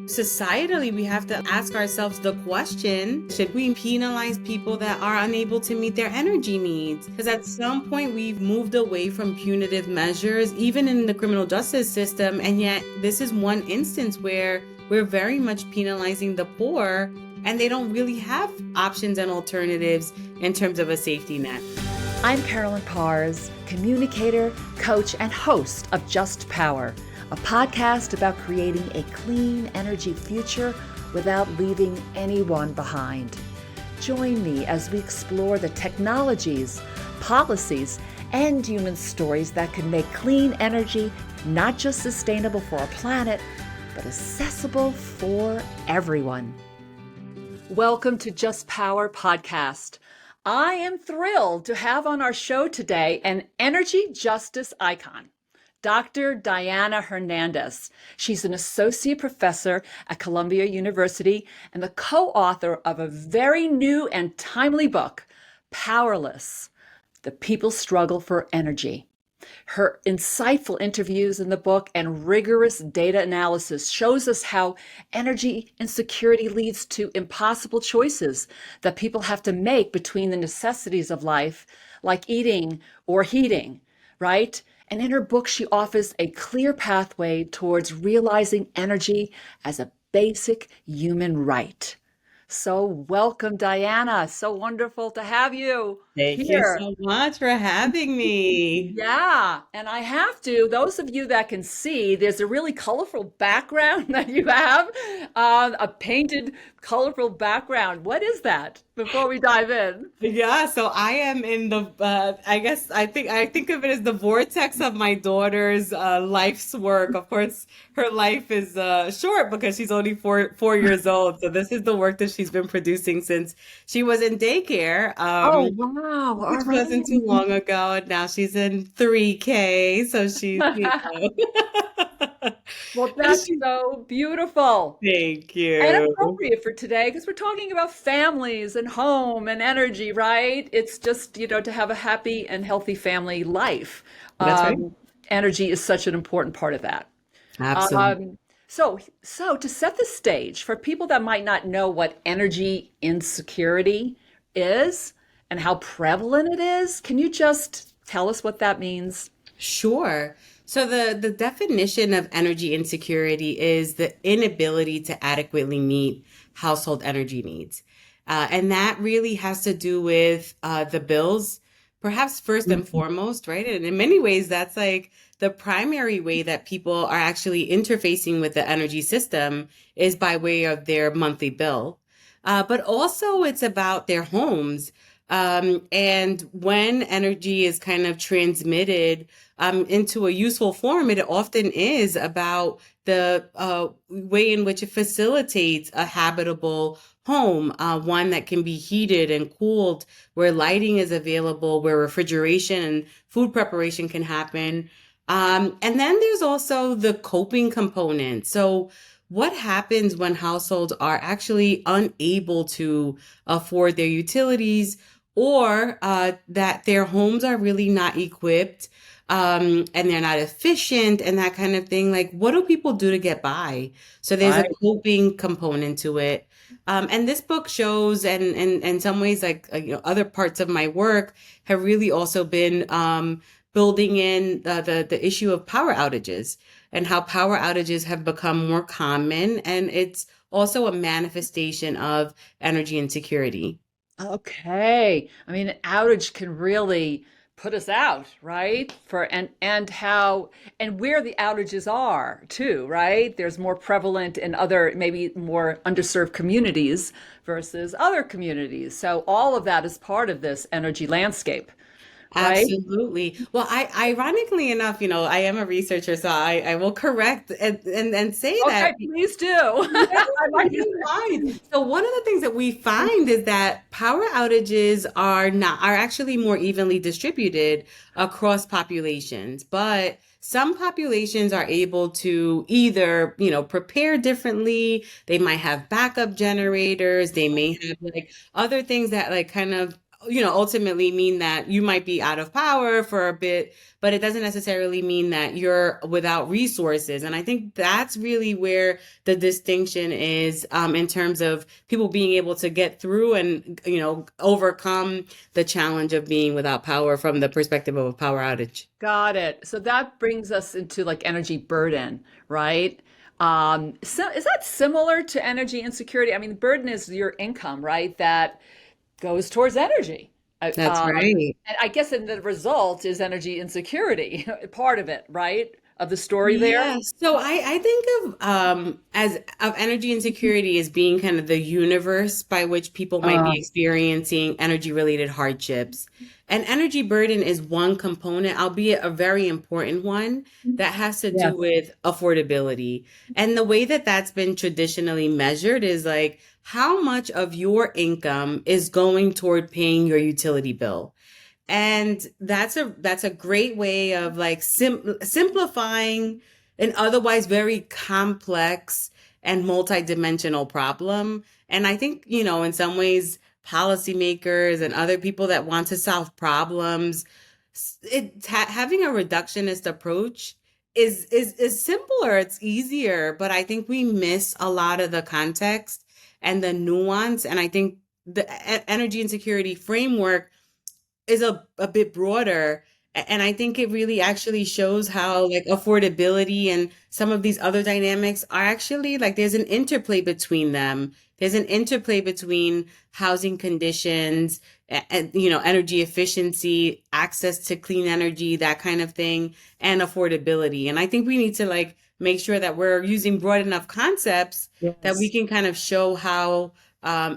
Societally, we have to ask ourselves the question, should we penalize people that are unable to meet their energy needs? Because at some point we've moved away from punitive measures, even in the criminal justice system. And yet this is one instance where we're very much penalizing the poor and they don't really have options and alternatives in terms of a safety net. I'm Carolyn Parrs, communicator, coach, and host of Just Power, a podcast about creating a clean energy future without leaving anyone behind. Join me as we explore the technologies, policies, and human stories that can make clean energy not just sustainable for our planet, but accessible for everyone. Welcome to Just Power podcast. I am thrilled to have on our show today an energy justice icon, Dr. Diana Hernández. She's an associate professor at Columbia University and the co-author of a very new and timely book, Powerless, The People's Struggle for Energy. Her insightful interviews in the book and rigorous data analysis shows us how energy insecurity leads to impossible choices that people have to make between the necessities of life, like eating or heating, right? And in her book, she offers a clear pathway towards realizing energy as a basic human right. So welcome, Diana. So wonderful to have you Thank you here. so much for having me. Yeah, and I have to, those of you that can see, there's a really colorful background that you have, a painted colorful background. What is that before we dive in? Yeah, so I am in the I think of it as the vortex of my daughter's life's work. Of course, her life is short because she's only four years old. So this is the work that she's been producing since she was in daycare, Oh, wow. which All wasn't too right. long ago. And now she's in 3K, so she's. Well, But that's so beautiful thank and you. appropriate for today because we're talking about families and home and energy, right? It's just, to have a happy and healthy family life. That's right. Energy is such an important part of that. Absolutely. Um, so to set the stage for people that might not know what energy insecurity is and how prevalent it is, can you just tell us what that means? Sure. So the definition of energy insecurity is the inability to adequately meet household energy needs. And that really has to do with the bills, perhaps first and foremost, right? And in many ways, that's like the primary way that people are actually interfacing with the energy system is by way of their monthly bill. But also it's about their homes. And when energy is kind of transmitted into a useful form, it often is about the way in which it facilitates a habitable home, one that can be heated and cooled, where lighting is available, where refrigeration and food preparation can happen. And then there's also the coping component. So, what happens when households are actually unable to afford their utilities or that their homes are really not equipped and they're not efficient and that kind of thing? Like, what do people do to get by? So there's a Right. coping component to it. And this book shows, and in some ways, like other parts of my work have really also been building in the issue of power outages and how power outages have become more common, and it's also a manifestation of energy insecurity. Okay. I mean, an outage can really put us out, right? And how and where the outages are too, right? There's more prevalent in other maybe more underserved communities versus other communities. So all of that is part of this energy landscape, right? Absolutely. Well, ironically enough, I am a researcher, so I will correct and say that. Okay, please do. Yeah, I like you fine. So one of the things that we find is that power outages are actually more evenly distributed across populations, but some populations are able to either, prepare differently. They might have backup generators. They may have like other things that like kind of ultimately mean that you might be out of power for a bit, but it doesn't necessarily mean that you're without resources. And I think that's really where the distinction is, in terms of people being able to get through and, overcome the challenge of being without power from the perspective of a power outage. Got it. So that brings us into like energy burden, right? So is that similar to energy insecurity? I mean, burden is your income, right? That goes towards energy. That's right. And I guess in the result is energy insecurity, part of it, right? Of the story there. Yeah, so I think of as of energy insecurity as being kind of the universe by which people might Uh, be experiencing energy related hardships. And energy burden is one component, albeit a very important one, that has to do yes. with affordability. And the way that that's been traditionally measured is like how much of your income is going toward paying your utility bill. And that's a great way of like simplifying an otherwise very complex and multidimensional problem. And I think, in some ways, policymakers and other people that want to solve problems, having a reductionist approach is simpler, it's easier, but I think we miss a lot of the context and the nuance. And I think the energy insecurity framework is a bit broader. And I think it really actually shows how like affordability and some of these other dynamics are actually like there's an interplay between them. There's an interplay between housing conditions and, energy efficiency, access to clean energy, that kind of thing, and affordability. And I think we need to like make sure that we're using broad enough concepts that we Yes. can kind of show how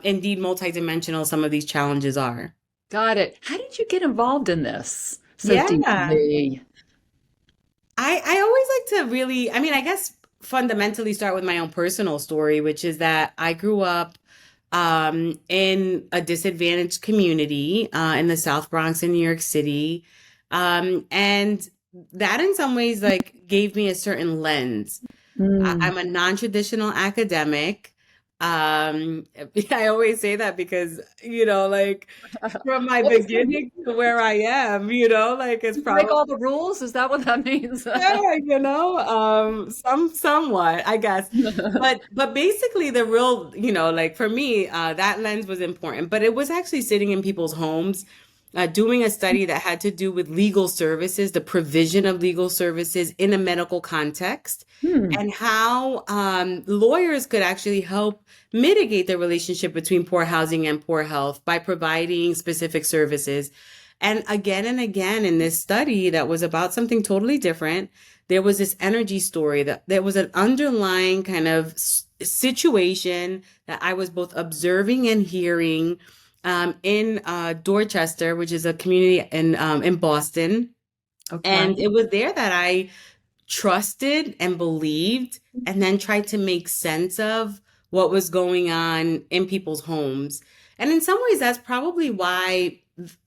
indeed multidimensional some of these challenges are. Got it. How did you get involved in this so Yeah. deeply? I always like to really, I mean, I guess fundamentally start with my own personal story, which is that I grew up in a disadvantaged community in the South Bronx in New York City. And that in some ways like gave me a certain lens. Mm. I'm a non-traditional academic. I always say that because, like from my What does that beginning mean? to where I am, like it's You break probably all the rules? Is that what that means? yeah, somewhat, I guess. But basically the real, like for me, that lens was important, but it was actually sitting in people's homes, doing a study that had to do with legal services, the provision of legal services in a medical context, Hmm. and how lawyers could actually help mitigate the relationship between poor housing and poor health by providing specific services. And again in this study that was about something totally different, there was this energy story that there was an underlying kind of situation that I was both observing and hearing in Dorchester, which is a community in Boston. Okay. And it was there that I trusted and believed and then tried to make sense of what was going on in people's homes. And in some ways, that's probably why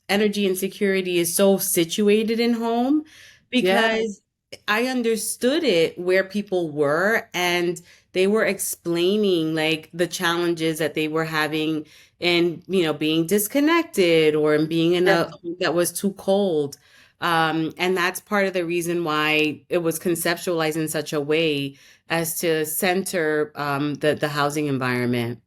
energy insecurity is so situated in home, Yes. because I understood it where people were and they were explaining like the challenges that they were having in, being disconnected or in being in a Yes. home that was too cold. And that's part of the reason why it was conceptualized in such a way as to center the housing environment.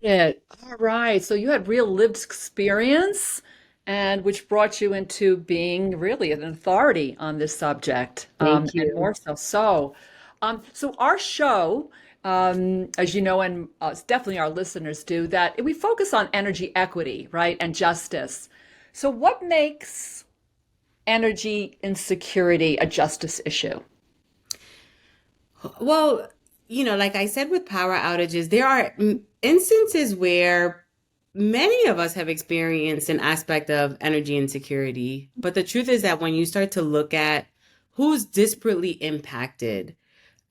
Yeah. All right. So you had real lived experience and which brought you into being really an authority on this subject, Thank and you. more so. So our show, as you know, and definitely our listeners do, that we focus on energy equity, right, and justice. So what makes energy insecurity a justice issue? Well, like I said with power outages, there are instances where many of us have experienced an aspect of energy insecurity. But the truth is that when you start to look at who's disparately impacted,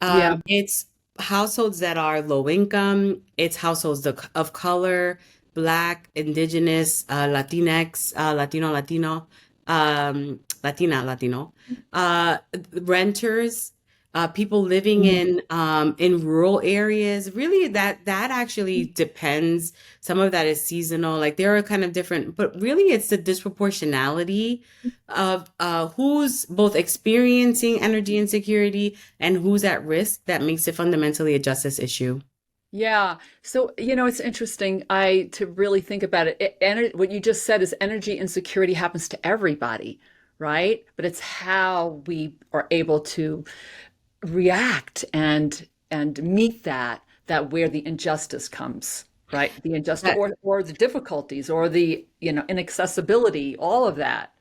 Yeah. it's households that are low income, it's households of color, Black, Indigenous, Latinx, Latino, Latina, Latino, renters, people living in rural areas. Really, that actually depends. Some of that is seasonal. Like there are kind of different, but really, it's the disproportionality of who's both experiencing energy insecurity and who's at risk that makes it fundamentally a justice issue. Yeah. So, it's interesting to really think about it. What you just said is energy insecurity happens to everybody, right? But it's how we are able to react and meet that where the injustice comes, right? The injustice or the difficulties or the, inaccessibility, all of that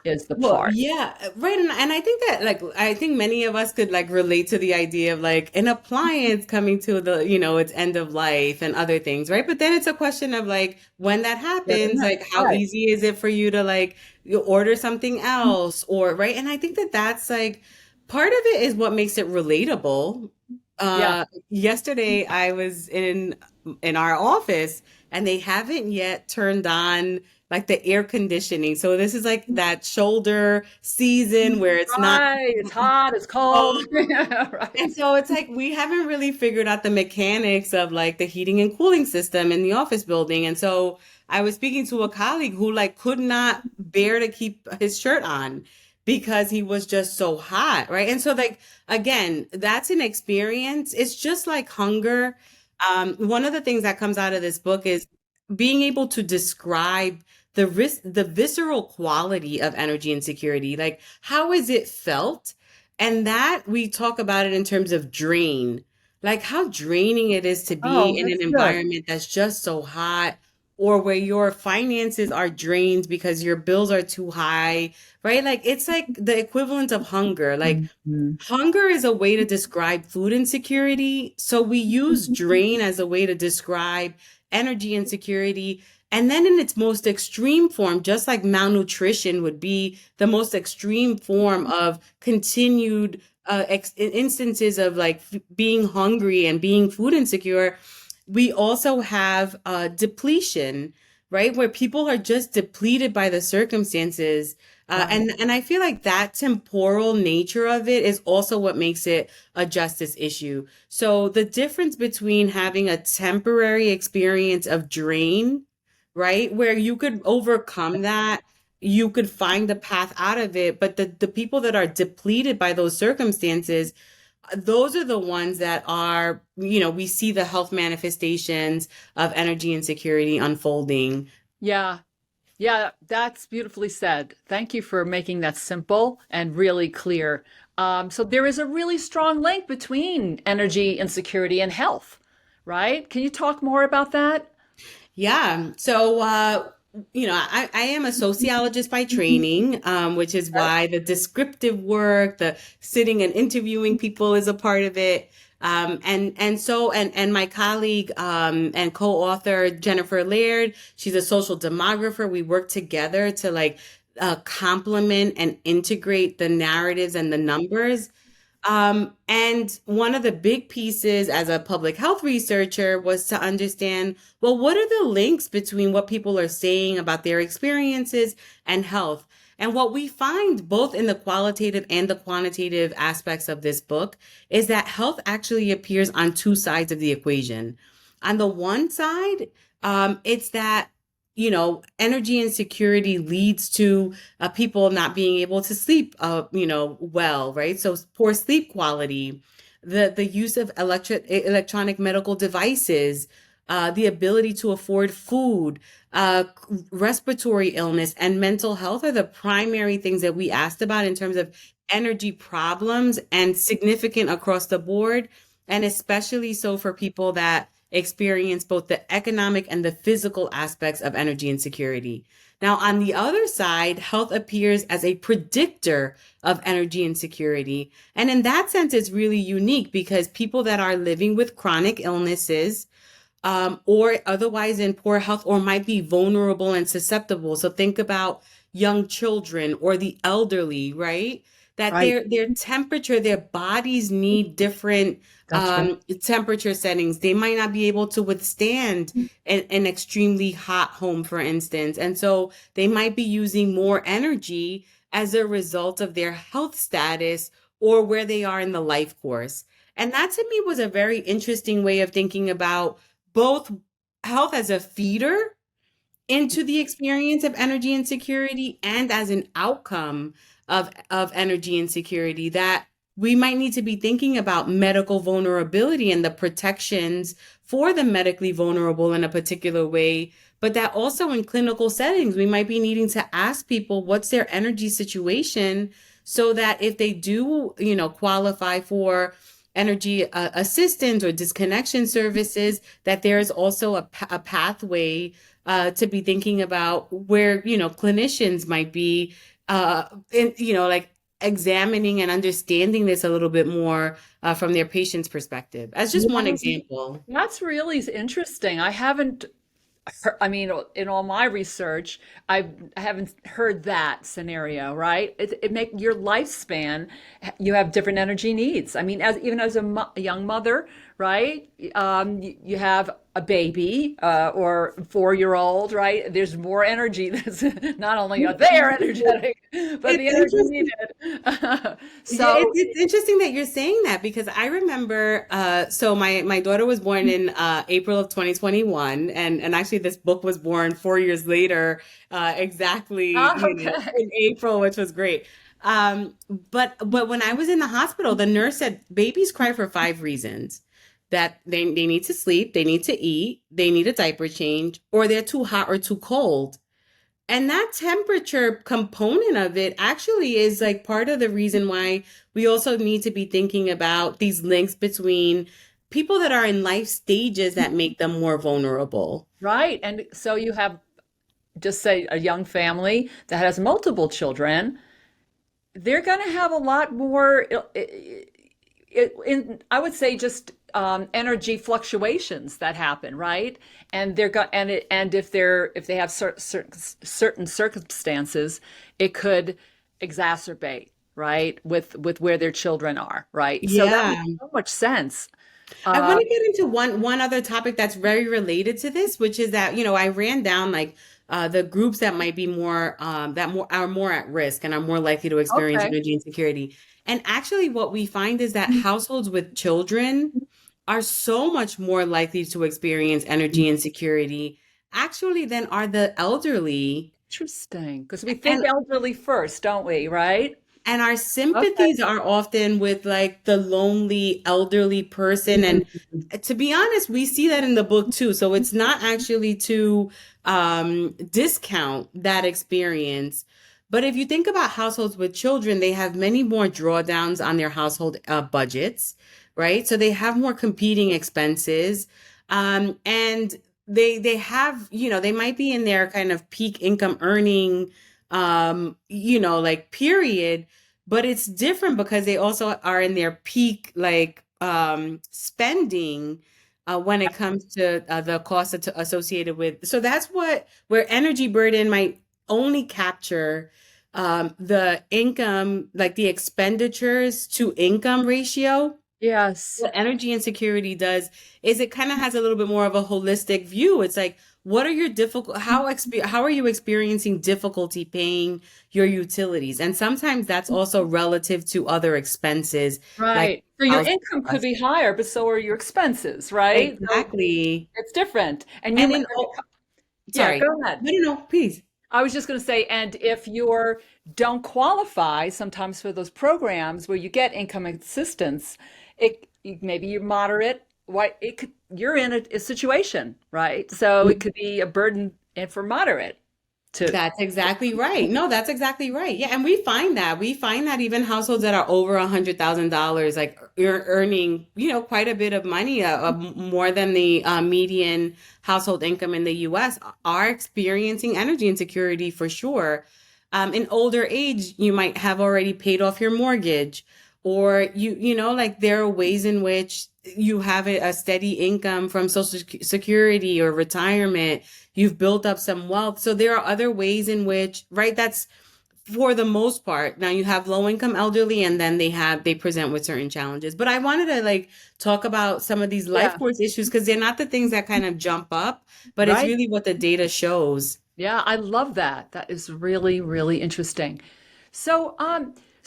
is the Well, part. yeah, right. And I think that like I think many of us could like relate to the idea of like an appliance coming to the, its end of life and other things, right? But then it's a question of like when that Getting happens, that like how right. easy is it for you to like you order something else or right? And I think that that's like part of it is what makes it relatable. Yeah. Yesterday I was in our office and they haven't yet turned on like the air conditioning. So this is like that shoulder season where it's not Right. It's hot, it's oh, cold. Yeah, and right. so it's like we haven't really figured out the mechanics of like the heating and cooling system in the office building. And so I was speaking to a colleague who like could not bear to keep his shirt on because he was just so hot, right? And so like again, that's an experience. It's just like hunger. One of the things that comes out of this book is being able to describe the visceral quality of energy insecurity. Like how is it felt? And that we talk about it in terms of drain, like how draining it is to be Oh, in an that's good. environment that's just so hot, or where your finances are drained because your bills are too high, right? Like it's like the equivalent of hunger. Like Mhm. hunger is a way to describe food insecurity. So we use drain as a way to describe energy insecurity. And then in its most extreme form, just like malnutrition would be the most extreme form of continued instances of like being hungry and being food insecure, we also have depletion, right? Where people are just depleted by the circumstances. Right. And I feel like that temporal nature of it is also what makes it a justice issue. So the difference between having a temporary experience of drain, right, where you could overcome that, you could find the path out of it, but the people that are depleted by those circumstances, those are the ones that are, we see the health manifestations of energy insecurity unfolding. Yeah. Yeah, that's beautifully said. Thank you for making that simple and really clear. So there is a really strong link between energy insecurity and health, right? Can you talk more about that? Yeah. So, I am a sociologist by training, which is why the descriptive work, the sitting and interviewing people is a part of it. And my colleague, and co-author Jennifer Laird, she's a social demographer. We work together to like, complement and integrate the narratives and the numbers. And one of the big pieces as a public health researcher was to understand, well, what are the links between what people are saying about their experiences and health? And what we find both in the qualitative and the quantitative aspects of this book is that health actually appears on two sides of the equation. On the one side, it's that energy insecurity leads to people not being able to sleep, well, right? So poor sleep quality, the use of electronic medical devices, the ability to afford food, respiratory illness, and mental health are the primary things that we asked about in terms of energy problems and significant across the board, and especially so for people that experience both the economic and the physical aspects of energy insecurity. Now, on the other side, health appears as a predictor of energy insecurity. And in that sense, it's really unique because people that are living with chronic illnesses, or otherwise in poor health, or might be vulnerable and susceptible. So think about young children or the elderly, right? That Right. their temperature, their bodies need different That's right. temperature settings. They might not be able to withstand an extremely hot home, for instance. And so they might be using more energy as a result of their health status or where they are in the life course. And that to me was a very interesting way of thinking about both health as a feeder into the experience of energy insecurity and as an outcome of energy insecurity, that we might need to be thinking about medical vulnerability and the protections for the medically vulnerable in a particular way, but that also in clinical settings we might be needing to ask people what's their energy situation, so that if they do, qualify for energy assistance or disconnection services, that there is also a pathway to be thinking about where, clinicians might be, like examining and understanding this a little bit more from their patient's perspective, as just one Yeah, example. that's really interesting. I haven't I mean, in all my research, I haven't heard that scenario, right? It make your lifespan, you have different energy needs. I mean, even as a young mother, right? You have a baby or 4-year-old, right? There's more energy. That's not only are they energetic, but the It's energy interesting. needed. Yeah, So, it's interesting that you're saying that, because I remember, so my daughter was born in April of 2021, and actually this book was born 4 years later, exactly, okay. in April, which was great. But when I was in the hospital, the nurse said babies cry for 5 reasons: that they need to sleep, they need to eat, they need a diaper change, or they're too hot or too cold. And that temperature component of it actually is like part of the reason why we also need to be thinking about these links between people that are in life stages that make them more vulnerable. Right. And so you have, just say, a young family that has multiple children, they're going to have a lot more, I would say, just energy fluctuations that happen, right? And they're going and if they have certain circumstances, it could exacerbate, right, with where their children are, right? So that Yeah. makes so much sense. I Uh, want to get into one other topic that's very related to this, which is that, I ran down like the groups that might be more that more are more at risk and are more likely to experience okay. energy insecurity. And actually what we find is that households with children are so much more likely to experience energy insecurity actually than are the elderly. Interesting, because we think And elderly first, don't we? Right? and our Okay. sympathies are often with like the lonely elderly person. And to be honest, we see that in the book too. So it's not actually to discount that experience. But if you think about households with children, they have many more drawdowns on their household budgets, right? So they have more competing expenses. And they have, they might be in their kind of peak income earning, like period, but it's different because they also are in their peak, like spending when it comes to the costs associated with. So that's where energy burden might only capture the income, like the expenditures to income ratio. Yes. What energy insecurity does is it kind of has a little bit more of a holistic view. It's like, what are your how are you experiencing difficulty paying your utilities? And sometimes that's also relative to other expenses like Right. So your housing income could costs. be higher, but so are your expenses, right? So Exactly. it's different. And And in yeah, sorry. go ahead. No, no, no, please. I was just going to say, and if you don't qualify sometimes for those programs where you get income assistance, maybe you're moderate. Why it could you're in a situation, right? So it could be a burden and for moderate to. That's exactly right. No, that's exactly right. Yeah, and we find that even households that are over $100,000, like earning, quite a bit of money, more than the median household income in the U.S., are experiencing energy insecurity for sure. In older age, you might have already paid off your mortgage, or like there are ways in which you have a steady income from Social Security or retirement. You've built up some wealth. So there are other ways in which, right, that's for the most part. Now you have low income elderly, and then they present with certain challenges. But I wanted to like talk about some of these life Yeah, course issues because they're not the things that kind of jump up, but it's right. really what the data shows. Yeah, I love that. That is really, really interesting. So,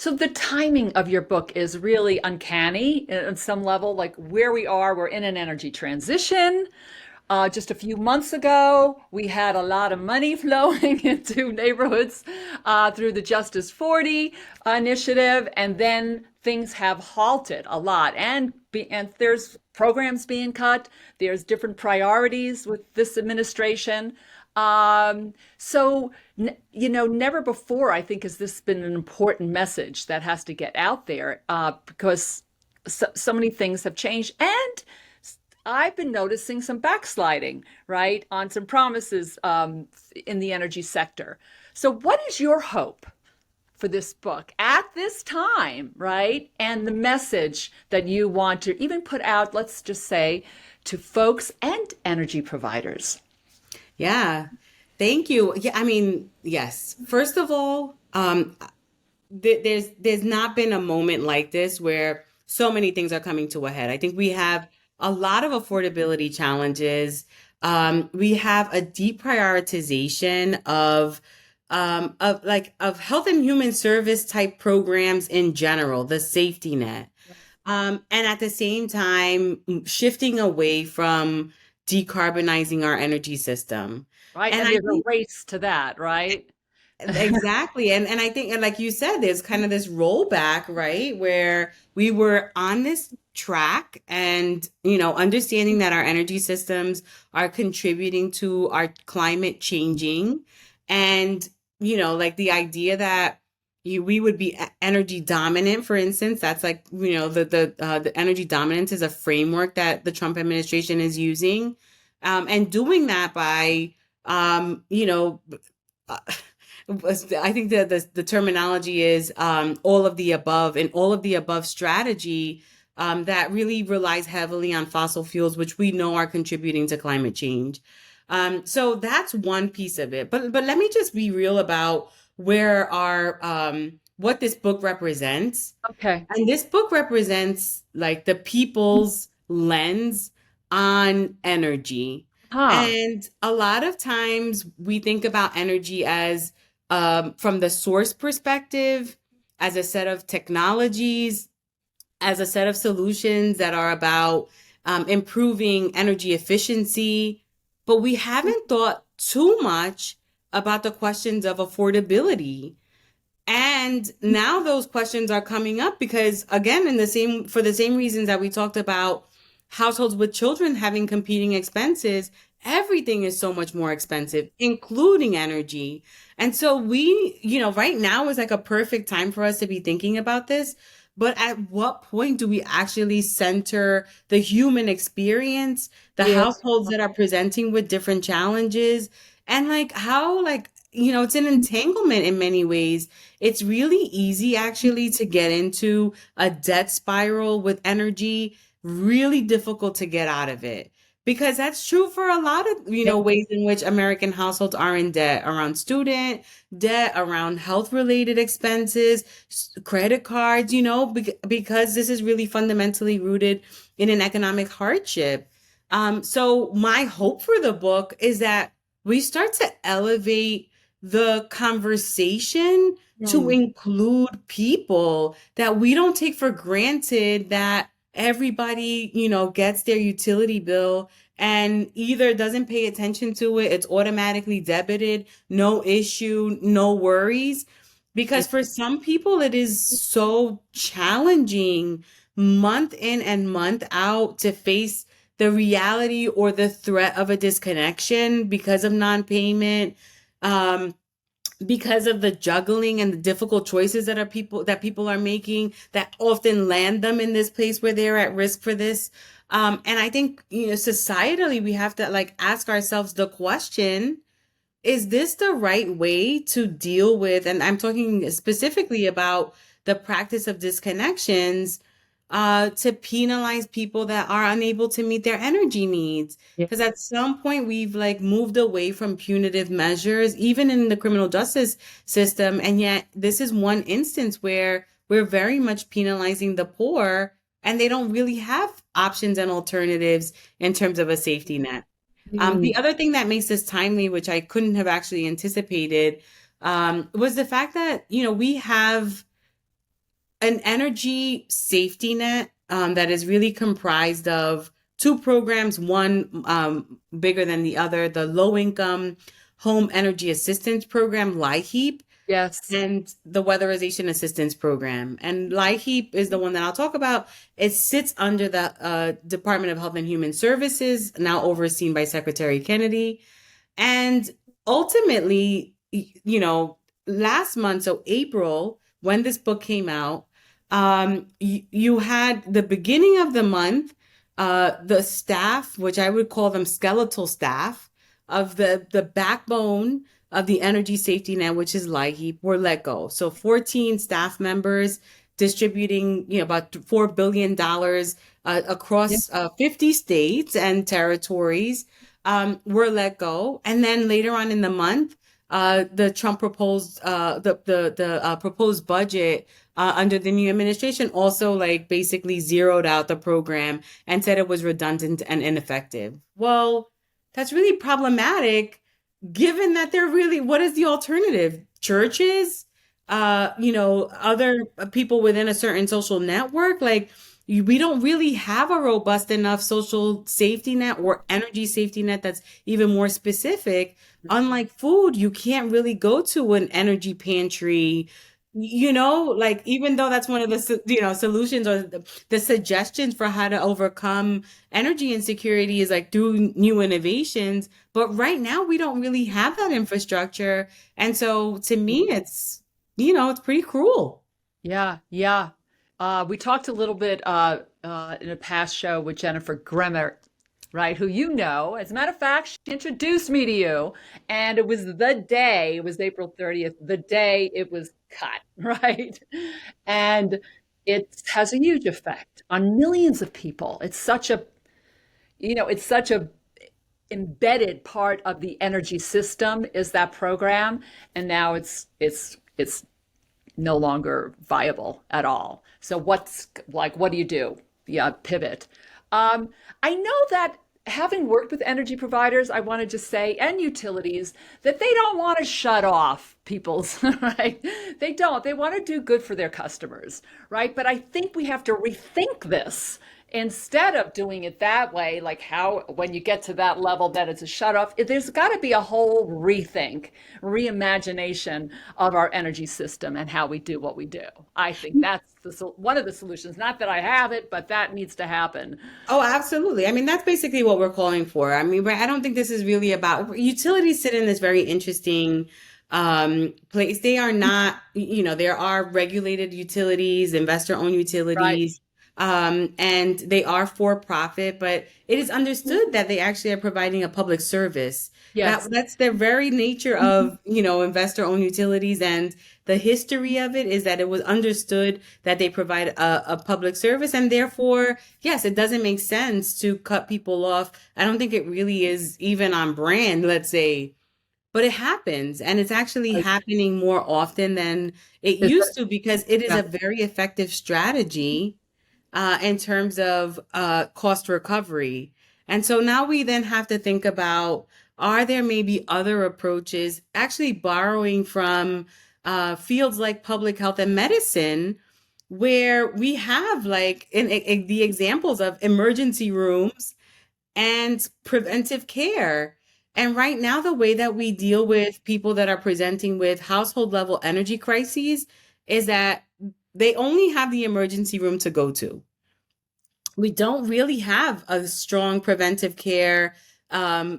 So the timing of your book is really uncanny at some level, like where we are, we're in an energy transition. Just a few months ago, we had a lot of money flowing into neighborhoods through the Justice 40 initiative, and then things have halted a lot. And there's programs being cut. There's different priorities with this administration. So, never before, I think, has this been an important message that has to get out there because so many things have changed. And I've been noticing some backsliding, right, on some promises in the energy sector. So, what is your hope for this book at this time, right? And the message that you want to even put out, let's just say, to folks and energy providers? Yeah. Thank you. Yeah, I mean, yes. First of all, there's not been a moment like this where so many things are coming to a head. I think we have a lot of affordability challenges. We have a deep prioritization of health and human service type programs in general, the safety net. And at the same time, shifting away from decarbonizing our energy system. Right. And And I there's a think race to that, right? exactly. And I think, and like you said, there's kind of this rollback, right? Where we were on this track and, understanding that our energy systems are contributing to our climate changing. And, like the idea that we would be energy dominant, for instance, that's like, the energy dominance is a framework that the Trump administration is using. And doing that by, uh, I think that the terminology is all of the above, and all of the above strategy that really relies heavily on fossil fuels, which we know are contributing to climate change. So that's one piece of it. But let me just be real about where our what this book represents. Okay. And this book represents like the people's lens on energy. Huh. And a lot of times we think about energy as from the source perspective, as a set of technologies, as a set of solutions that are about improving energy efficiency. But we haven't thought too much about the questions of affordability. And now those questions are coming up because, again, for the same reasons that we talked about households with children having competing expenses, everything is so much more expensive, including energy. And so right now is like a perfect time for us to be thinking about this. But at what point do we actually center the human experience, the Yeah. households that are presenting with different challenges, and like how, like, it's an entanglement in many ways. It's really easy actually to get into a debt spiral with energy, really difficult to get out of it. Because that's true for a lot of, Yeah. ways in which American households are in debt, around student debt, around health related expenses, credit cards, because this is really fundamentally rooted in an economic hardship. So my hope for the book is that we start to elevate the conversation to Hmm. include people, that we don't take for granted that everybody, gets their utility bill and either doesn't pay attention to it, it's automatically debited, no issue, no worries. Yeah. Because for some people, it is so challenging month in and month out to face the reality or the threat of a disconnection because of non-payment. Um, because of the juggling and the difficult choices that people are making that often land them in this place where they're at risk for this. And I think, societally, we have to like ask ourselves the question, is this the right way to deal with, and I'm talking specifically about the practice of disconnections, to penalize people that are unable to meet their energy needs? Yeah. Because at some point we've like moved away from punitive measures, even in the criminal justice system. And yet this is one instance where we're very much penalizing the poor and they don't really have options and alternatives in terms of a safety net. Hmm. The other thing that makes this timely, which I couldn't have actually anticipated, was the fact that, we have an energy safety net that is really comprised of two programs, one bigger than the other, the Low Income Home Energy Assistance Program, LIHEAP, Yes. and the Weatherization Assistance Program. And LIHEAP is the one that I'll talk about. It sits under the Department of Health and Human Services, now overseen by Secretary Kennedy. And ultimately, last month, so April, when this book came out, you had the beginning of the month, the staff, which I would call them skeletal staff, of the backbone of the energy safety net, which is LIHEAP, were let go. So 14 staff members distributing, about $4 billion Yeah. across 50 states and territories were let go. And then later on in the month, the Trump proposed the proposed budget under the new administration also like basically zeroed out the program and said it was redundant and ineffective. Well, that's really problematic given that they're really, what is the alternative? Churches, other people within a certain social network, like we don't really have a robust enough social safety net or energy safety net that's even more specific. Unlike food, you can't really go to an energy pantry, like even though that's one of the, solutions or the suggestions for how to overcome energy insecurity is like through new innovations. But right now, we don't really have that infrastructure. And so to me, it's pretty cruel. Yeah, yeah. We talked a little bit in a past show with Jennifer Gremmer, right? Who you know. As a matter of fact, she introduced me to you, and it was it was April 30th, the day it was cut, right? And it has a huge effect on millions of people. It's such a embedded part of the energy system is that program, and now it's no longer viable at all. So what do you do? Yeah, pivot. I know that having worked with energy providers, I want to just say, and utilities, that they don't want to shut off people's, right? They don't. They want to do good for their customers, right? But I think we have to rethink this instead of doing it that way, like how when you get to that level that it's a shut off, there's got to be a whole rethink, reimagination of our energy system and how we do what we do. I think that's one of the solutions. Not that I have it, but that needs to happen. Oh, absolutely. I mean, that's basically what we're calling for. I mean, I don't think this is really about utilities sit in this very interesting place. They are not, there are regulated utilities, investor-owned Right. utilities, and they are for profit, but it is understood that they actually are providing a public service. Yes. That's the very nature of, investor-owned utilities, and the history of it is that it was understood that they provide a public service, and therefore, yes, it doesn't make sense to cut people off. I don't think it really is even on brand, let's say, but it happens, and it's actually Right. happening more often than it Is used to because it is Yeah. a very effective strategy in terms of cost recovery. And so now we then have to think about, are there maybe other approaches, actually borrowing from fields like public health and medicine, where we have like the examples of emergency rooms and preventive care. And right now, the way that we deal with people that are presenting with household level energy crises is that they only have the emergency room to go to. We don't really have a strong preventive care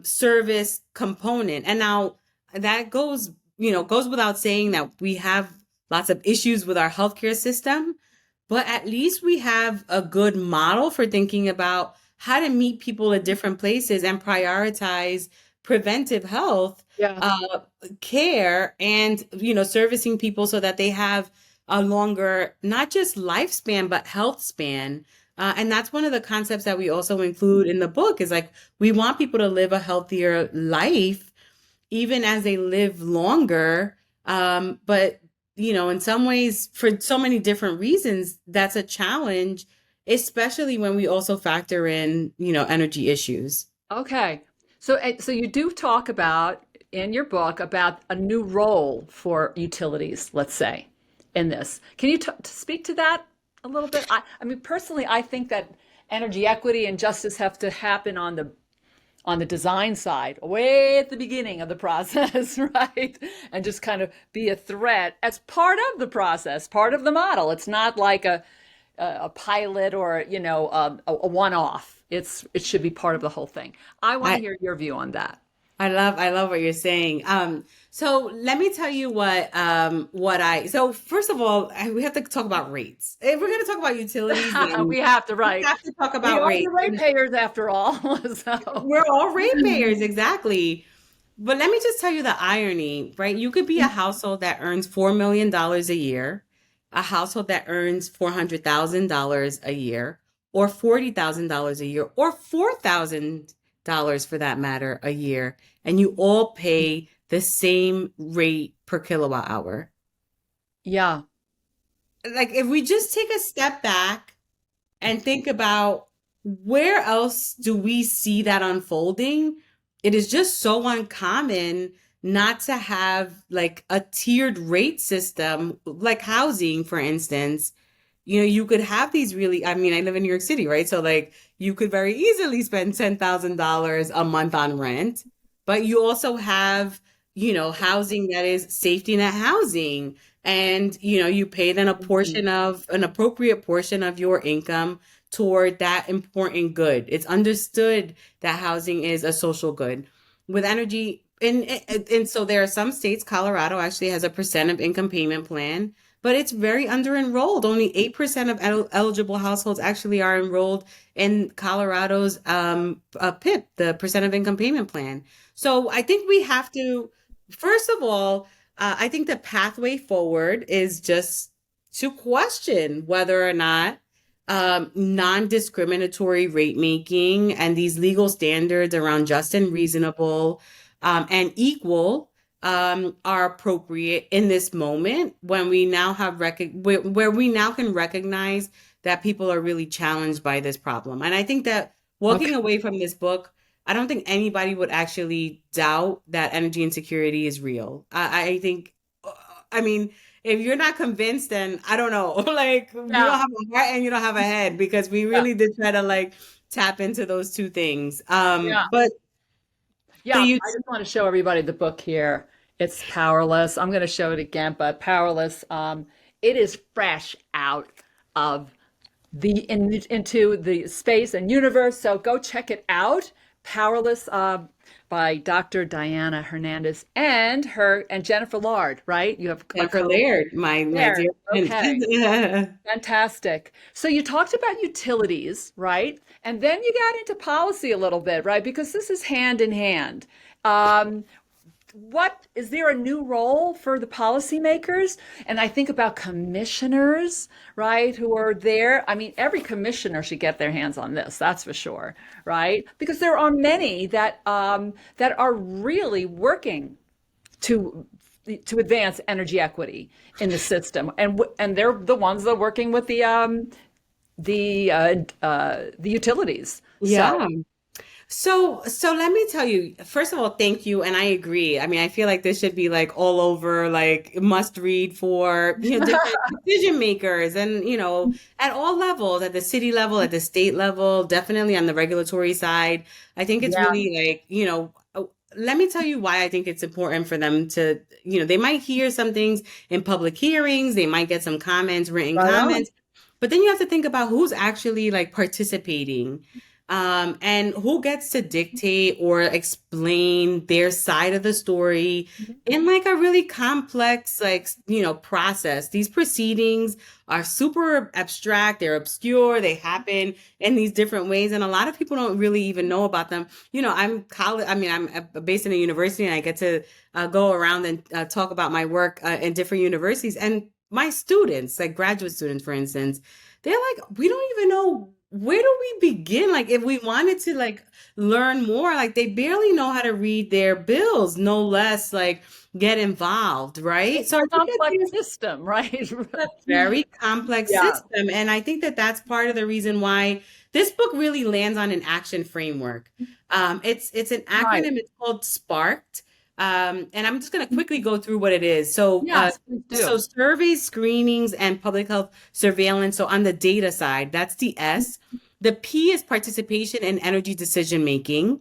service component. And now that goes without saying that we have lots of issues with our healthcare system, but at least we have a good model for thinking about how to meet people at different places and prioritize preventive health Yeah. care and servicing people so that they have a longer not just lifespan but health span. And that's one of the concepts that we also include in the book is like we want people to live a healthier life even as they live longer. But in some ways, for so many different reasons, that's a challenge, especially when we also factor in energy issues. Okay. So you do talk about in your book about a new role for utilities, let's say. in this. Can you speak to that a little bit? I mean, personally, I think that energy equity and justice have to happen on the design side, way at the beginning of the process, right? And just kind of be a threat as part of the process, part of the model. It's not like a pilot or a one-off. It should be part of the whole thing. I want to I hear your view on that. I love what you're saying. So let me tell you so first of all, we have to talk about rates. If we're going to talk about utilities, then We have to, we right? have to talk We about are the rates. And ratepayers after all. So, we're all ratepayers, exactly. But let me just tell you the irony, right? You could be a household that earns $4 million a year, a household that earns $400,000 a year, or $40,000 a year, or $4,000 for that matter a year, and you all pay the same rate per kilowatt hour. yeah. Like, if we just take a step back and think about where else do we see that unfolding, it is just so uncommon not to have like a tiered rate system, like housing, for instance. You could have these really, I mean, I live in New York City, right? So like you could very easily spend $10,000 a month on rent, but you also have, housing that is safety net housing. And, you pay then an appropriate portion of your income toward that important good. It's understood that housing is a social good. With energy, and so there are some states, Colorado actually has a percent of income payment plan, but it's very under enrolled. Only 8% of eligible households actually are enrolled in Colorado's PIP, the percent of income payment plan. So I think we have to, first of all, I think the pathway forward is just to question whether or not non-discriminatory rate making and these legal standards around just and reasonable and equal are appropriate in this moment when we now have where we now can recognize that people are really challenged by this problem. And I think that Okay. walking away from this book, I don't think anybody would actually doubt that energy insecurity is real. I think, I mean, if you're not convinced, then I don't know. Like, you don't Yeah. have a heart and you don't have a head, because we Yeah. really did try to like tap into those two things. Yeah. But Yeah, the I just want to show everybody the book here. It's Powerless. I'm going to show it again, but Powerless. It is fresh out of into the space and universe. So go check it out. Powerless by Dr. Diana Hernandez and Jennifer Lard. Right? You have a Jennifer co Laird, my there. dear Okay. friend. Fantastic. So you talked about utilities, right? And then you got into policy a little bit, right? Because this is hand in hand. Um, what is there a new role for the policymakers? And I think about commissioners, right, who are there. I mean, every commissioner should get their hands on this, that's for sure, right? Because there are many that are really working to to advance energy equity in the system, and they're the ones that are working with the utilities. So Yeah. So let me tell you, first of all, thank you. And I agree. I mean, I feel like this should be like all over, like must read for, different decision makers and, at all levels, at the city level, at the state level, definitely on the regulatory side. I think it's yeah, really like, let me tell you why I think it's important for them to, they might hear some things in public hearings, they might get some comments, written right on. comments, but then you have to think about who's actually like participating, and who gets to dictate or explain their side of the story in like a really complex, like, process. These proceedings are super abstract, they're obscure, they happen in these different ways, and a lot of people don't really even know about them. I'm based in a university, and I get to go around and talk about my work in different universities, and my students, like graduate students, for instance, they're like, we don't even know where do we begin? Like, if we wanted to like learn more, like they barely know how to read their bills, no less like get involved, right? It's So I a think that complex there's system, right? a very complex Yeah. system, and I think that that's part of the reason why this book really lands on an action framework. It's an Right. acronym. It's called SPARKed. And I'm just going to quickly go through what it is. Yes, please So do. surveys, screenings, and public health surveillance. So on the data side, that's the S. The P is participation in energy decision making,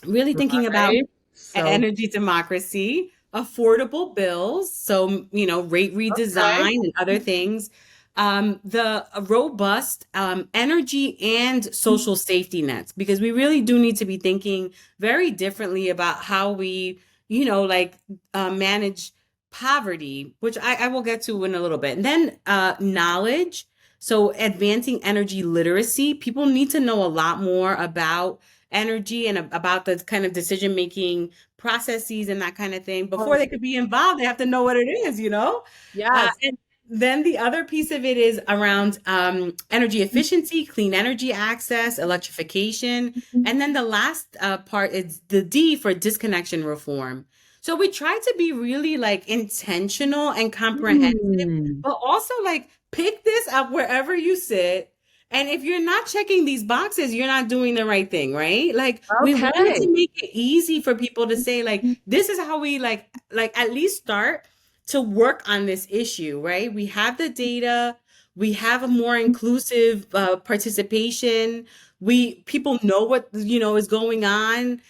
really thinking about Right. So, energy democracy, affordable bills, so rate okay. redesign and other things, the robust energy and social safety nets, because we really do need to be thinking very differently about how we, like manage poverty, which I will get to in a little bit. And then knowledge. So advancing energy literacy, people need to know a lot more about energy and about the kind of decision making processes and that kind of thing before they could be involved. They have to know what it is. Yes. And then the other piece of it is around energy efficiency, clean energy access, electrification. And then the last part is the D for disconnection reform. So we try to be really like intentional and comprehensive, Hmm. but also like pick this up wherever you sit. And if you're not checking these boxes, you're not doing the right thing, right? Like we wanted to Okay. make it easy for people to say, like, this is how we like at least start to work on this issue, right? We have the data, we have a more inclusive participation. We people know what is going on.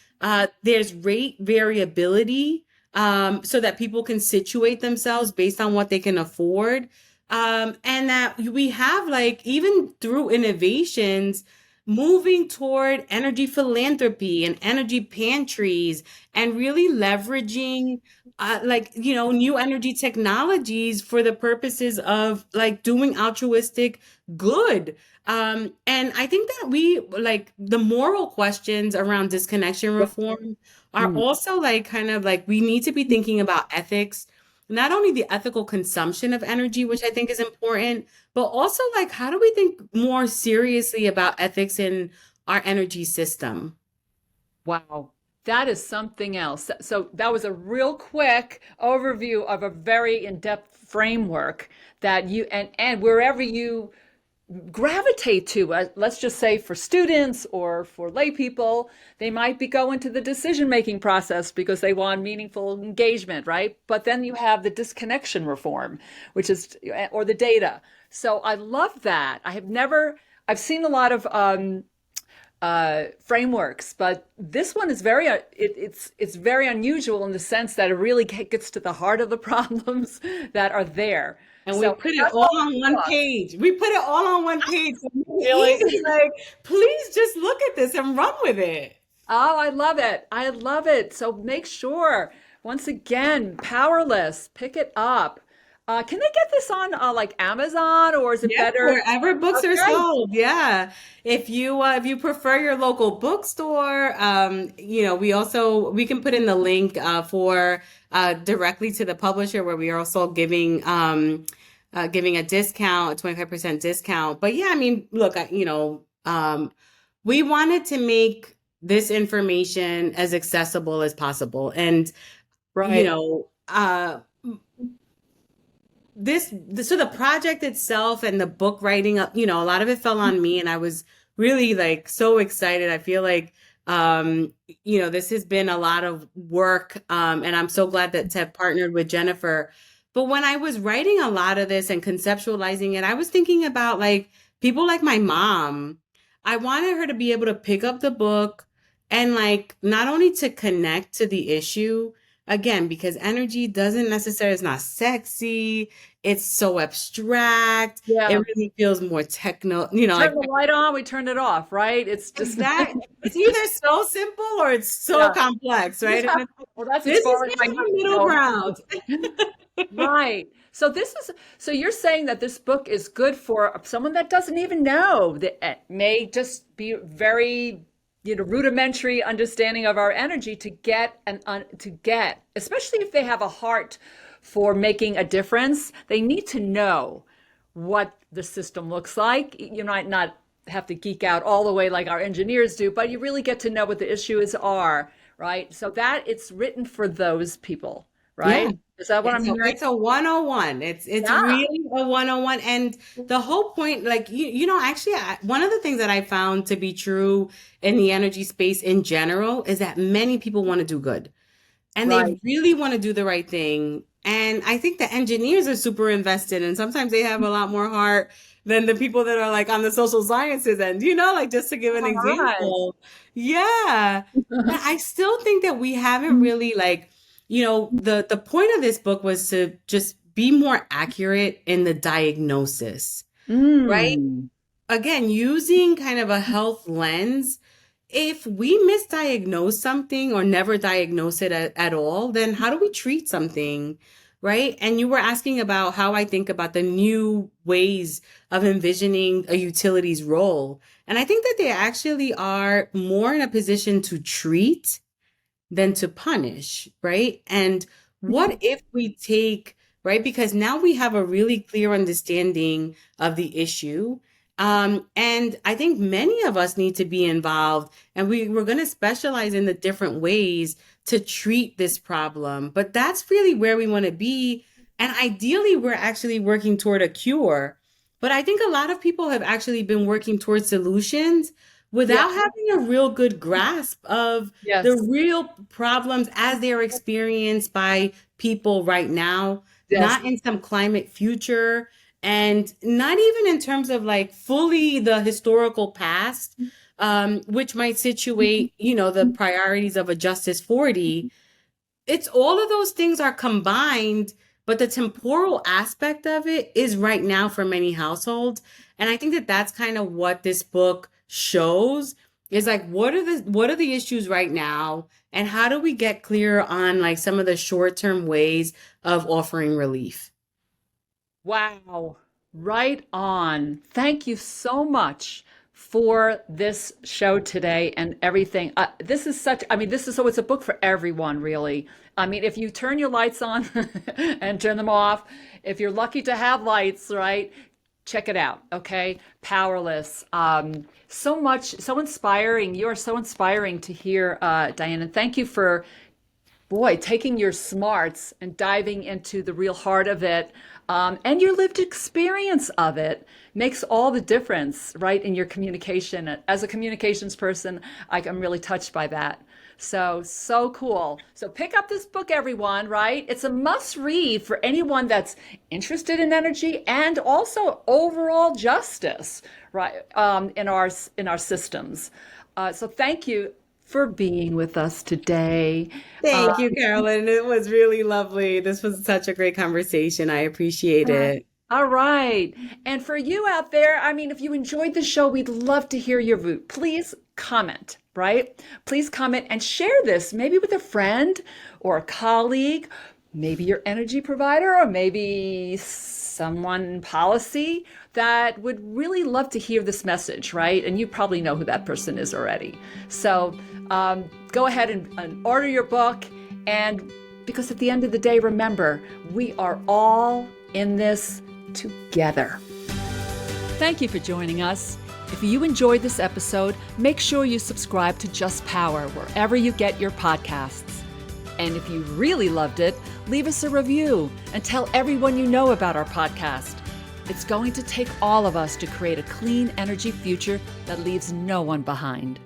There's rate variability, so that people can situate themselves based on what they can afford. And that we have, like, even through innovations, moving toward energy philanthropy and energy pantries and really leveraging like new energy technologies for the purposes of like doing altruistic good. And I think that we like the moral questions around disconnection reform are Hmm. also like kind of like we need to be thinking about ethics, not only the ethical consumption of energy, which I think is important, but also like how do we think more seriously about ethics in our energy system? Wow. That is something else. So that was a real quick overview of a very in-depth framework that you and wherever you gravitate to, let's just say for students or for lay people, they might be going to the decision making process because they want meaningful engagement, right? But then you have the disconnection reform, which is, or the data. So I love that. I've seen a lot of frameworks, but this one is it's very unusual in the sense that it really gets to the heart of the problems that are there. And we So put it that's all all on good one stuff. page. We put it all on one page. So make Really? it easy. Like, please just look at this and run with it. Oh, I love it. I love it. So make sure, once again, Powerless, pick it up. Can they get this on like Amazon or is it Yeah, better? wherever books are Okay. sold. Yeah. If you prefer your local bookstore, we can put in the link for directly to the publisher where we are also giving a discount, a 25% discount. But yeah, I mean, look, we wanted to make this information as accessible as possible. And, you Right. know, so the project itself and the book writing up, a lot of it fell on me, and I was really like so excited. I feel like this has been a lot of work, and I'm so glad to have partnered with Jennifer. But when I was writing a lot of this and conceptualizing it, I was thinking about like people like my mom. I wanted her to be able to pick up the book and like not only to connect to the issue again, because energy doesn't necessarily, it's not sexy, it's so abstract. It Yeah. really feels more techno, Turn like the light on, we turn it off, right? It's just, exact. It's either so simple or it's so yeah. complex, right? And Well, that's as this is far as my kind of geek a middle goes. ground. Right. So you're saying that this book is good for someone that doesn't even know that may just be very, rudimentary understanding of our energy to get especially if they have a heart for making a difference, they need to know what the system looks like. You might not have to geek out all the way like our engineers do, but you really get to know what the issues are, right? So that it's written for those people, Yeah. right? Is that what I'm hearing? It's a 101. It's Yeah. really a 101. And the whole point, like actually one of the things that I found to be true in the energy space in general is that many people want to do good. and they Right. really want to do the right thing. And I think the engineers are super invested, and sometimes they have a lot more heart than the people that are like on the social sciences end, like just to give an All right. example. Yeah. But I still think that we haven't really like, the point of this book was to just be more accurate in the diagnosis, right? Mm. Again, using kind of a health lens, if we misdiagnose something or never diagnose it at all, then how do we treat something? Right. And you were asking about how I think about the new ways of envisioning a utility's role. And I think that they actually are more in a position to treat than to punish, right? And what if we take, right? Because now we have a really clear understanding of the issue. And I think many of us need to be involved, and we're going to specialize in the different ways to treat this problem. But that's really where we want to be. And ideally, we're actually working toward a cure. But I think a lot of people have actually been working towards solutions Yeah. without having a real good grasp of the Yes. real problems as they are experienced by people right now, Yes. not in some climate future, and not even in terms of like fully the historical past, which might situate, the priorities of a Justice 40. It's all of those things are combined, but the temporal aspect of it is right now for many households. And I think that that's kind of what this book shows is like what are the issues right now, and how do we get clear on like some of the short-term ways of offering relief. Wow. Right on. Thank you so much for this show today and everything. This is such, I mean, this is so it's a book for everyone, really. I mean, if you turn your lights on and turn them off, if you're lucky to have lights, right? Check it out, okay? Powerless. So much, so inspiring. You are so inspiring to hear, Diane. And thank you for boy, taking your smarts and diving into the real heart of it, and your lived experience of it makes all the difference, right, in your communication. As a communications person, I'm really touched by that. So, so cool. So pick up this book, everyone, right? It's a must read for anyone that's interested in energy and also overall justice, right, in our systems. So thank you for being with us today. Thank you, Carolyn. It was really lovely. This was such a great conversation. I appreciate it. All right. And for you out there, I mean, if you enjoyed the show, we'd love to hear your vote. Please comment, right? Please comment and share this maybe with a friend or a colleague, maybe your energy provider, or maybe someone in policy that would really love to hear this message, right? And you probably know who that person is already. So go ahead and order your book. And because at the end of the day, remember, we are all in this together. Thank you for joining us. If you enjoyed this episode, make sure you subscribe to Just Power wherever you get your podcasts. And if you really loved it, leave us a review and tell everyone you know about our podcast. It's going to take all of us to create a clean energy future that leaves no one behind.